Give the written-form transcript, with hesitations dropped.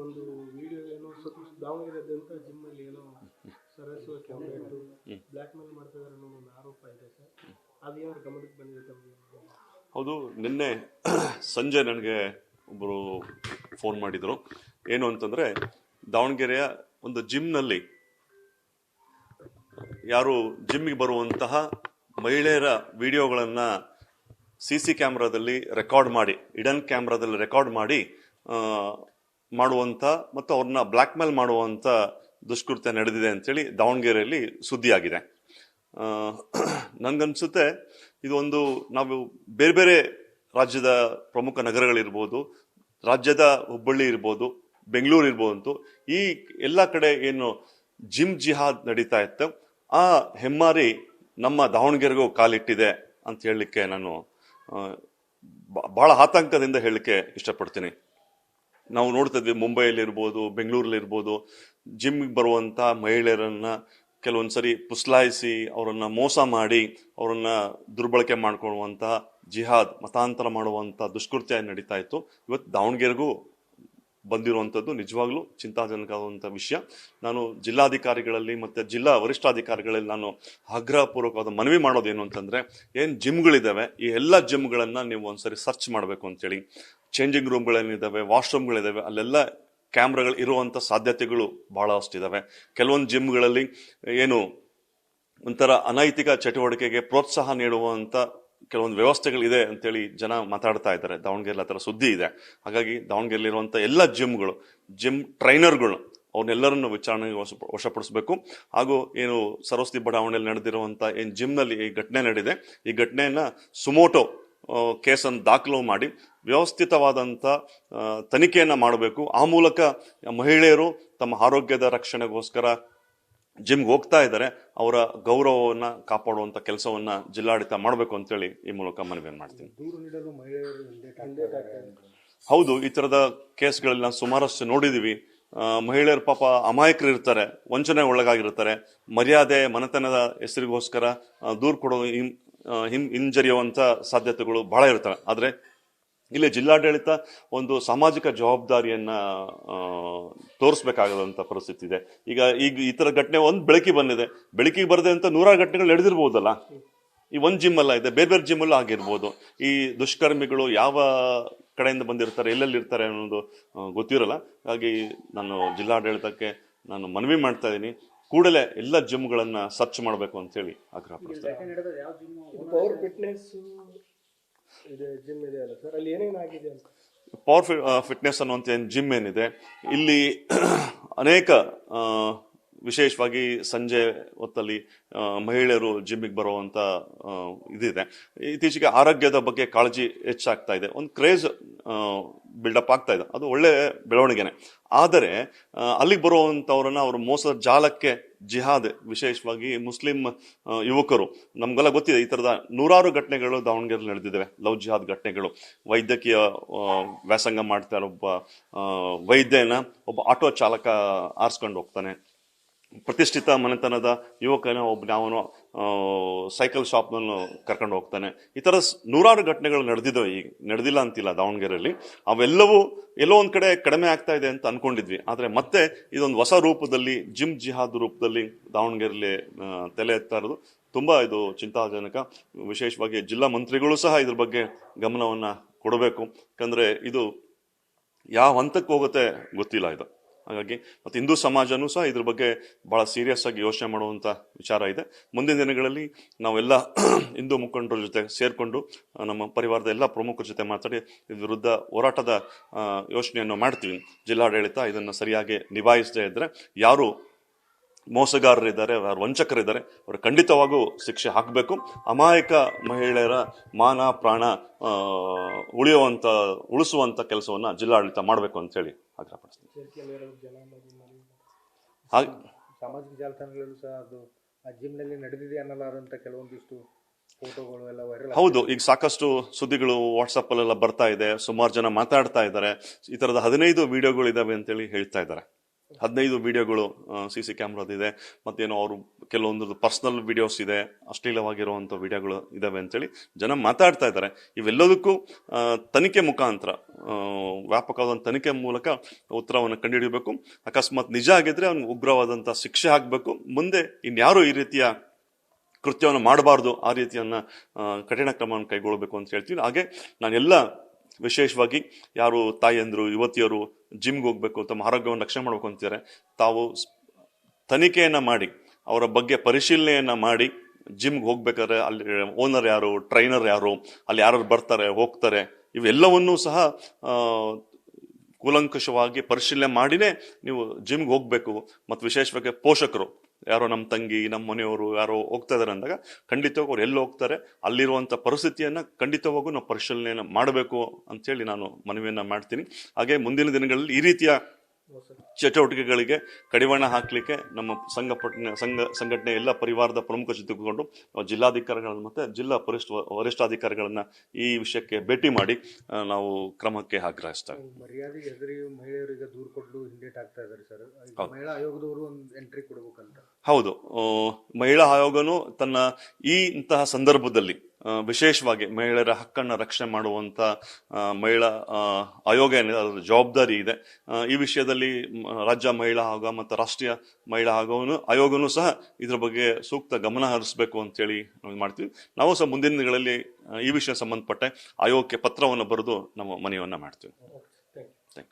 ಒಂದು ವಿಡಿಯೋ ಏನೋ ದಾವಣಗೆರೆದಂತ ಜಿಮ್ಮಲ್ಲಿ ಏನೋ ಸರಸ್ವ ಕ್ಯಾಮ್ರಾ ಇಟ್ಟು ಬ್ಲ್ಯಾಕ್ ಮೇಲ್ ಮಾಡ್ತಾ ಇದ್ದಾರೆ ಅನ್ನೋ ಒಂದು ಆರೋಪ ಇದೆ ಸರ್. ಅದು ಯಾರು ಗಮನಕ್ಕೆ ಬಂದಿದೆ ತಮಗೆ? ಹೌದು, ನಿನ್ನೆ ಸಂಜೆ ನನಗೆ ಒಬ್ಬರು ಫೋನ್ ಮಾಡಿದರು. ಏನು ಅಂತಂದರೆ, ದಾವಣಗೆರೆಯ ಒಂದು ಜಿಮ್ನಲ್ಲಿ ಯಾರು ಜಿಮ್ಗೆ ಬರುವಂತಹ ಮಹಿಳೆಯರ ವಿಡಿಯೋಗಳನ್ನು CC ಕ್ಯಾಮ್ರಾದಲ್ಲಿ ರೆಕಾರ್ಡ್ ಮಾಡಿ, ಹಿಡನ್ ಕ್ಯಾಮ್ರಾದಲ್ಲಿ ರೆಕಾರ್ಡ್ ಮಾಡಿ ಮಾಡುವಂಥ ಮತ್ತು ಅವ್ರನ್ನ ಬ್ಲ್ಯಾಕ್ ಮೇಲ್ ಮಾಡುವಂಥ ದುಷ್ಕೃತ್ಯ ನಡೆದಿದೆ ಅಂತೇಳಿ ದಾವಣಗೆರೆಯಲ್ಲಿ ಸುದ್ದಿಯಾಗಿದೆ. ನನಗನ್ಸುತ್ತೆ ಇದೊಂದು, ನಾವು ಬೇರೆ ಬೇರೆ ರಾಜ್ಯದ ಪ್ರಮುಖ ನಗರಗಳಿರ್ಬೋದು, ರಾಜ್ಯದ ಹುಬ್ಬಳ್ಳಿ ಇರ್ಬೋದು, ಬೆಂಗಳೂರು ಇರ್ಬೋದು, ಈ ಎಲ್ಲ ಕಡೆ ಏನು ಜಿಮ್ ಜಿಹಾದ್ ನಡೀತಾ ಇತ್ತು, ಆ ಹೆಮ್ಮಾರಿ ನಮ್ಮ ದಾವಣಗೆರೆಗೂ ಕಾಲಿಟ್ಟಿದೆ ಅಂತ ಹೇಳಲಿಕ್ಕೆ ನಾನು ಬಹಳ ಆತಂಕದಿಂದ ಹೇಳಲಿಕ್ಕೆ ಇಷ್ಟಪಡ್ತೀನಿ. ನಾವು ನೋಡ್ತಾ ಇದ್ವಿ, ಮುಂಬೈಯಲ್ಲಿರ್ಬೋದು, ಬೆಂಗಳೂರಲ್ಲಿರ್ಬೋದು, ಜಿಮ್ಗೆ ಬರುವಂಥ ಮಹಿಳೆಯರನ್ನ ಕೆಲವೊಂದ್ಸರಿ ಪುಸ್ಲಾಯಿಸಿ ಅವರನ್ನ ಮೋಸ ಮಾಡಿ ಅವರನ್ನ ದುರ್ಬಳಕೆ ಮಾಡ್ಕೊಳ್ಳುವಂಥ ಜಿಹಾದ್, ಮತಾಂತರ ಮಾಡುವಂಥ ದುಷ್ಕೃತ್ಯ ನಡೀತಾ ಇತ್ತು. ಇವತ್ತು ದಾವಣಗೆರೆಗೂ ಬಂದಿರುವಂಥದ್ದು ನಿಜವಾಗ್ಲೂ ಚಿಂತಾಜನಕವಾದಂಥ ವಿಷಯ. ನಾನು ಜಿಲ್ಲಾಧಿಕಾರಿಗಳಲ್ಲಿ ಮತ್ತು ಜಿಲ್ಲಾ ವರಿಷ್ಠಾಧಿಕಾರಿಗಳಲ್ಲಿ ನಾನು ಆಗ್ರಹಪೂರ್ವಕವಾದ ಮನವಿ ಮಾಡೋದೇನು ಅಂತಂದರೆ, ಏನು ಜಿಮ್ಗಳಿದ್ದಾವೆ, ಈ ಎಲ್ಲ ಜಿಮ್ಗಳನ್ನು ನೀವು ಒಂದ್ಸರಿ ಸರ್ಚ್ ಮಾಡಬೇಕು ಅಂತೇಳಿ. ಚೇಂಜಿಂಗ್ ರೂಮ್ಗಳೇನಿದ್ದಾವೆ, ವಾಶ್ರೂಮ್ಗಳಿದ್ದಾವೆ, ಅಲ್ಲೆಲ್ಲ ಕ್ಯಾಮ್ರಾಗಳು ಇರುವಂಥ ಸಾಧ್ಯತೆಗಳು ಬಹಳಷ್ಟಿದ್ದಾವೆ. ಕೆಲವೊಂದು ಜಿಮ್ಗಳಲ್ಲಿ ಏನು ಒಂಥರ ಅನೈತಿಕ ಚಟುವಟಿಕೆಗೆ ಪ್ರೋತ್ಸಾಹ ನೀಡುವಂಥ ಕೆಲವೊಂದು ವ್ಯವಸ್ಥೆಗಳಿದೆ ಅಂತೇಳಿ ಜನ ಮಾತಾಡ್ತಾ ಇದ್ದಾರೆ. ದಾವಣಗೆರೆ ಆ ಥರ ಸುದ್ದಿ ಇದೆ. ಹಾಗಾಗಿ ದಾವಣಗೆರೆಯಲ್ಲಿರುವಂಥ ಎಲ್ಲ ಜಿಮ್ಗಳು, ಜಿಮ್ ಟ್ರೈನರ್ಗಳು, ಅವನ್ನೆಲ್ಲರನ್ನು ವಿಚಾರಣೆಗೆ ವಶಪಡಿಸಬೇಕು. ಹಾಗೂ ಏನು ಸರಸ್ವತಿ ಬಡಾವಣೆಯಲ್ಲಿ ನಡೆದಿರುವಂಥ ಏನು ಜಿಮ್ನಲ್ಲಿ ಈ ಘಟನೆ ನಡೆದಿದೆ, ಈ ಘಟನೆಯನ್ನು ಸುಮೋಟೋ ಕೇಸನ್ನು ದಾಖಲು ಮಾಡಿ ವ್ಯವಸ್ಥಿತವಾದಂಥ ತನಿಖೆಯನ್ನು ಮಾಡಬೇಕು. ಆ ಮೂಲಕ ಮಹಿಳೆಯರು ತಮ್ಮ ಆರೋಗ್ಯದ ರಕ್ಷಣೆಗೋಸ್ಕರ ಜಿಮ್ಗೆ ಹೋಗ್ತಾ ಇದ್ದಾರೆ, ಅವರ ಗೌರವವನ್ನು ಕಾಪಾಡುವಂಥ ಕೆಲಸವನ್ನ ಜಿಲ್ಲಾಡಳಿತ ಮಾಡಬೇಕು ಅಂತೇಳಿ ಈ ಮೂಲಕ ಮನವಿ ಮಾಡ್ತೀನಿ. ಹೌದು, ಈ ಥರದ ಕೇಸ್ಗಳಲ್ಲಿ ನಾವು ಸುಮಾರಷ್ಟು ನೋಡಿದ್ದೀವಿ. ಮಹಿಳೆಯರು ಪಾಪ ಅಮಾಯಕರು ಇರ್ತಾರೆ, ವಂಚನೆ ಒಳಗಾಗಿರ್ತಾರೆ, ಮರ್ಯಾದೆ ಮನೆತನದ ಹೆಸರಿಗೋಸ್ಕರ ದೂರು ಕೊಡೋ ಹಿಂಜರಿಯುವಂಥ ಸಾಧ್ಯತೆಗಳು ಬಹಳ ಇರ್ತವೆ. ಆದರೆ ಇಲ್ಲಿ ಜಿಲ್ಲಾಡಳಿತ ಒಂದು ಸಾಮಾಜಿಕ ಜವಾಬ್ದಾರಿಯನ್ನ ತೋರಿಸ್ಬೇಕಾಗದಂತ ಪರಿಸ್ಥಿತಿ ಇದೆ. ಈಗ ಈ ತರ ಘಟನೆ ಬೆಳಕಿಗೆ ಬಂದಿದೆ, ಬೆಳಕಿಗೆ ಬರದೆ ಅಂತ 100 ಘಟನೆಗಳು ನಡೆದಿರ್ಬೋದಲ್ಲ. ಈ ಒಂದು ಜಿಮ್ ಅಲ್ಲ ಇದೆ, ಬೇರೆ ಬೇರೆ ಜಿಮ್ಮಲ್ಲೂ ಆಗಿರ್ಬೋದು. ಈ ದುಷ್ಕರ್ಮಿಗಳು ಯಾವ ಕಡೆಯಿಂದ ಬಂದಿರ್ತಾರೆ, ಎಲ್ಲೆಲ್ಲಿ ಇರ್ತಾರೆ ಅನ್ನೋದು ಗೊತ್ತಿರಲ್ಲ. ಹಾಗಾಗಿ ನಾನು ಜಿಲ್ಲಾಡಳಿತಕ್ಕೆ ನಾನು ಮನವಿ ಮಾಡ್ತಾ ಇದ್ದೀನಿ, ಕೂಡಲೇ ಎಲ್ಲ ಜಿಮ್ಗಳನ್ನ ಸರ್ಚ್ ಮಾಡಬೇಕು ಅಂತ ಹೇಳಿ ಆಗ್ರಹ ಪಡಿಸ್ತೇನೆ. ಪವರ್ ಫಿಟ್ನೆಸ್ ಅನ್ನುವಂಥ ಏನು ಜಿಮ್ ಏನಿದೆ, ಇಲ್ಲಿ ಅನೇಕ ವಿಶೇಷವಾಗಿ ಸಂಜೆ ಹೊತ್ತಲ್ಲಿ ಮಹಿಳೆಯರು ಜಿಮ್ಮಿಗೆ ಬರುವಂಥ ಇದಿದೆ. ಇತ್ತೀಚೆಗೆ ಆರೋಗ್ಯದ ಬಗ್ಗೆ ಕಾಳಜಿ ಹೆಚ್ಚಾಗ್ತಾ ಇದೆ, ಒಂದು ಕ್ರೇಜ್ ಬಿಲ್ಡಪ್ ಆಗ್ತಾ ಇದೆ, ಅದು ಒಳ್ಳೆ ಬೆಳವಣಿಗೆನೆ. ಆದರೆ ಅಲ್ಲಿಗೆ ಬರುವಂಥವ್ರನ್ನ ಅವರು ಮೋಸದ ಜಾಲಕ್ಕೆ ಜಿಹಾದ್, ವಿಶೇಷವಾಗಿ ಮುಸ್ಲಿಂ ಯುವಕರು, ನಮ್ಗೆಲ್ಲ ಗೊತ್ತಿದೆ ಈ ಥರದ 100 ಘಟನೆಗಳು ದಾವಣಗೆರೆ ನಡೆದಿದ್ದಾವೆ, ಲವ್ ಜಿಹಾದ್ ಘಟನೆಗಳು. ವೈದ್ಯಕೀಯ ವ್ಯಾಸಂಗ ಮಾಡ್ತಾರೆ ಒಬ್ಬ ವೈದ್ಯನ ಒಬ್ಬ ಆಟೋ ಚಾಲಕ ಆರಿಸ್ಕೊಂಡು ಹೋಗ್ತಾನೆ. ಪ್ರತಿಷ್ಠಿತ ಮನೆತನದ ಯುವಕನ ಅವನು ಸೈಕಲ್ ಶಾಪ್ನನ್ನು ಕರ್ಕೊಂಡು ಹೋಗ್ತಾನೆ. ಈ ಥರ 100 ಘಟನೆಗಳು ನಡೆದಿದ್ದಾವೆ, ಈಗ ನಡೆದಿಲ್ಲ ಅಂತಿಲ್ಲ ದಾವಣಗೆರೆಯಲ್ಲಿ. ಅವೆಲ್ಲವೂ ಎಲ್ಲೋ ಒಂದ್ ಕಡೆ ಕಡಿಮೆ ಆಗ್ತಾ ಇದೆ ಅಂತ ಅನ್ಕೊಂಡಿದ್ವಿ. ಆದ್ರೆ ಮತ್ತೆ ಇದೊಂದು ಹೊಸ ರೂಪದಲ್ಲಿ, ಜಿಮ್ ಜಿಹಾದ್ ರೂಪದಲ್ಲಿ ದಾವಣಗೆರೆಯಲ್ಲಿ ತಲೆ ಎತ್ತಾ ಇರೋದು ತುಂಬಾ ಇದು ಚಿಂತಾಜನಕ. ವಿಶೇಷವಾಗಿ ಜಿಲ್ಲಾ ಮಂತ್ರಿಗಳು ಸಹ ಇದ್ರ ಬಗ್ಗೆ ಗಮನವನ್ನ ಕೊಡಬೇಕು. ಯಾಕಂದ್ರೆ ಇದು ಯಾವ ಹಂತಕ್ಕೆ ಹೋಗುತ್ತೆ ಗೊತ್ತಿಲ್ಲ ಇದು. ಹಾಗಾಗಿ ಮತ್ತು ಹಿಂದೂ ಸಮಾಜನೂ ಸಹ ಇದ್ರ ಬಗ್ಗೆ ಬಹಳ ಸೀರಿಯಸ್ ಆಗಿ ಯೋಚನೆ ಮಾಡುವಂಥ ವಿಚಾರ ಇದೆ. ಮುಂದಿನ ದಿನಗಳಲ್ಲಿ ನಾವೆಲ್ಲ ಹಿಂದೂ ಮುಖಂಡರ ಜೊತೆ ಸೇರಿಕೊಂಡು ನಮ್ಮ ಪರಿವಾರದ ಎಲ್ಲ ಪ್ರಮುಖರ ಜೊತೆ ಮಾತಾಡಿ ಇದ್ರ ವಿರುದ್ಧ ಹೋರಾಟದ ಯೋಚನೆಯನ್ನು ಮಾಡ್ತೀವಿ. ಜಿಲ್ಲಾಡಳಿತ ಇದನ್ನು ಸರಿಯಾಗಿ ನಿಭಾಯಿಸದೇ ಇದ್ದರೆ, ಯಾರು ಮೋಸಗಾರರಿದ್ದಾರೆ, ಯಾರು ವಂಚಕರಿದ್ದಾರೆ, ಅವರು ಖಂಡಿತವಾಗೂ ಶಿಕ್ಷೆ ಹಾಕಬೇಕು. ಅಮಾಯಕ ಮಹಿಳೆಯರ ಮಾನ ಪ್ರಾಣ ಉಳಿಸುವಂತ ಕೆಲಸವನ್ನ ಜಿಲ್ಲಾಡಳಿತ ಮಾಡಬೇಕು ಅಂತ ಹೇಳಿ ಆಗ್ರಹಪಡಿಸ್ತೀನಿ. ಸಾಮಾಜಿಕ ಜಾಲತಾಣಗಳಲ್ಲೂ ಸಹ ಅದು ಆ ಜಿಮ್ನಲ್ಲಿ ನಡೆದಿದೆ ಅನ್ನಲಾರಂತ ಕೆಲವೊಂದಿಷ್ಟು ಫೋಟೋಗಳು ಎಲ್ಲ ವೈರಲ್. ಹೌದು, ಈಗ ಸಾಕಷ್ಟು ಸುದ್ದಿಗಳು ವಾಟ್ಸಪ್ ಅಲ್ಲೆಲ್ಲ ಬರ್ತಾ ಇದೆ, ಸುಮಾರು ಜನ ಮಾತಾಡ್ತಾ ಇದ್ದಾರೆ. ಈ ತರದ 15 ವಿಡಿಯೋಗಳು ಇದಾವೆ ಅಂತೇಳಿ ಹೇಳ್ತಾ ಇದ್ದಾರೆ. 15 ವಿಡಿಯೋಗಳು CC ಕ್ಯಾಮ್ರಾದಿದೆ, ಮತ್ತೇನೋ ಅವರು ಕೆಲವೊಂದು ಪರ್ಸನಲ್ ವಿಡಿಯೋಸ್ ಇದೆ, ಅಶ್ಲೀಲವಾಗಿರುವಂಥ ವಿಡಿಯೋಗಳು ಇದಾವೆ ಅಂತೇಳಿ ಜನ ಮಾತಾಡ್ತಾ ಇದ್ದಾರೆ. ಇವೆಲ್ಲದಕ್ಕೂ ತನಿಖೆ ಮುಖಾಂತರ, ವ್ಯಾಪಕವಾದ ತನಿಖೆ ಮೂಲಕ ಉತ್ತರವನ್ನು ಕಂಡುಹಿಡಿಯಬೇಕು. ಅಕಸ್ಮಾತ್ ನಿಜ ಆಗಿದ್ರೆ ಅವ್ನಿಗೆ ಉಗ್ರವಾದಂಥ ಶಿಕ್ಷೆ ಹಾಕಬೇಕು. ಮುಂದೆ ಇನ್ಯಾರು ಈ ರೀತಿಯ ಕೃತ್ಯವನ್ನು ಮಾಡಬಾರ್ದು, ಆ ರೀತಿಯನ್ನ ಕಠಿಣ ಕ್ರಮವನ್ನು ಕೈಗೊಳ್ಳಬೇಕು ಅಂತ ಹೇಳ್ತೀನಿ. ಹಾಗೆ ನಾನೆಲ್ಲ ವಿಶೇಷವಾಗಿ ಯಾರು ತಾಯಿಯಂದ್ರು, ಯುವತಿಯರು ಜಿಮ್ಗೆ ಹೋಗ್ಬೇಕು, ತಮ್ಮ ಆರೋಗ್ಯವನ್ನು ರಕ್ಷಣೆ ಮಾಡ್ಬೇಕು ಅಂತಿದ್ದಾರೆ, ತಾವು ತನಿಖೆಯನ್ನ ಮಾಡಿ, ಅವರ ಬಗ್ಗೆ ಪರಿಶೀಲನೆಯನ್ನ ಮಾಡಿ, ಜಿಮ್ಗೆ ಹೋಗ್ಬೇಕಾದ್ರೆ ಅಲ್ಲಿ ಓನರ್ ಯಾರು, ಟ್ರೈನರ್ ಯಾರು, ಅಲ್ಲಿ ಯಾರು ಬರ್ತಾರೆ ಹೋಗ್ತಾರೆ, ಇವೆಲ್ಲವನ್ನೂ ಸಹ ಕೂಲಂಕಷವಾಗಿ ಪರಿಶೀಲನೆ ಮಾಡಿನೇ ನೀವು ಜಿಮ್ಗೆ ಹೋಗ್ಬೇಕು. ಮತ್ತು ವಿಶೇಷವಾಗಿ ಪೋಷಕರು ಯಾರೋ ನಮ್ಮ ತಂಗಿ, ನಮ್ಮ ಮನೆಯವರು ಯಾರೋ ಹೋಗ್ತಾ ಇದಾರೆ ಅಂದಾಗ ಖಂಡಿತವಾಗಿ ಅವ್ರು ಎಲ್ಲಿ ಹೋಗ್ತಾರೆ, ಅಲ್ಲಿರುವಂಥ ಪರಿಸ್ಥಿತಿಯನ್ನ ಖಂಡಿತವಾಗೂ ನಾವು ಪರಿಶೀಲನೆಯನ್ನು ಮಾಡಬೇಕು ಅಂತೇಳಿ ನಾನು ಮನವಿಯನ್ನ ಮಾಡ್ತೀನಿ. ಹಾಗೆ ಮುಂದಿನ ದಿನಗಳಲ್ಲಿ ಈ ರೀತಿಯ ಚಟುವಟಿಕೆಗಳಿಗೆ ಕಡಿವಾಣ ಹಾಕಲಿಕ್ಕೆ ನಮ್ಮ ಸಂಘಟನೆ ಎಲ್ಲ ಪರಿವಾರದ ಪ್ರಮುಖ ಜೊತೆಗೊಂಡು ಜಿಲ್ಲಾಧಿಕಾರಿಗಳನ್ನ ಮತ್ತೆ ಜಿಲ್ಲಾ ವರಿಷ್ಠಾಧಿಕಾರಿಗಳನ್ನ ಈ ವಿಷಯಕ್ಕೆ ಭೇಟಿ ಮಾಡಿ ನಾವು ಕ್ರಮಕ್ಕೆ ಆಗ್ರಹಿಸ್ತೇವೆ. ಮರ್ಯಾದೆ ಎದುರಿ ಮಹಿಳೆಯರಿಗೆ ದೂರು ಕೊಡಲು ಹಿಂದೇಟ್ ಆಗ್ತಾ ಇದ್ದಾರೆ ಸರ್. ಮಹಿಳಾ ಆಯೋಗದವರು ಒಂದು ಎಂಟ್ರಿ ಕೊಡಬೇಕಂತ. ಹೌದು, ಮಹಿಳಾ ಆಯೋಗನು ತನ್ನ ಇಂತಹ ಸಂದರ್ಭದಲ್ಲಿ ವಿಶೇಷವಾಗಿ ಮಹಿಳೆಯರ ಹಕ್ಕನ್ನು ರಕ್ಷಣೆ ಮಾಡುವಂತ ಮಹಿಳಾ ಆಯೋಗ ಏನಿದೆ ಅದರ ಜವಾಬ್ದಾರಿ ಇದೆ. ಈ ವಿಷಯದಲ್ಲಿ ರಾಜ್ಯ ಮಹಿಳಾ ಆಯೋಗ ಮತ್ತು ರಾಷ್ಟ್ರೀಯ ಮಹಿಳಾ ಆಯೋಗನೂ ಸಹ ಇದ್ರ ಬಗ್ಗೆ ಸೂಕ್ತ ಗಮನ ಹರಿಸಬೇಕು ಅಂತೇಳಿ ನಾವು ಮಾಡ್ತೀವಿ. ನಾವು ಸಹ ಮುಂದಿನ ದಿನಗಳಲ್ಲಿ ಈ ವಿಷಯ ಸಂಬಂಧಪಟ್ಟ ಆಯೋಗಕ್ಕೆ ಪತ್ರವನ್ನು ಬರೆದು ನಮ್ಮ ಮನವಿಯನ್ನ ಮಾಡ್ತೀವಿ.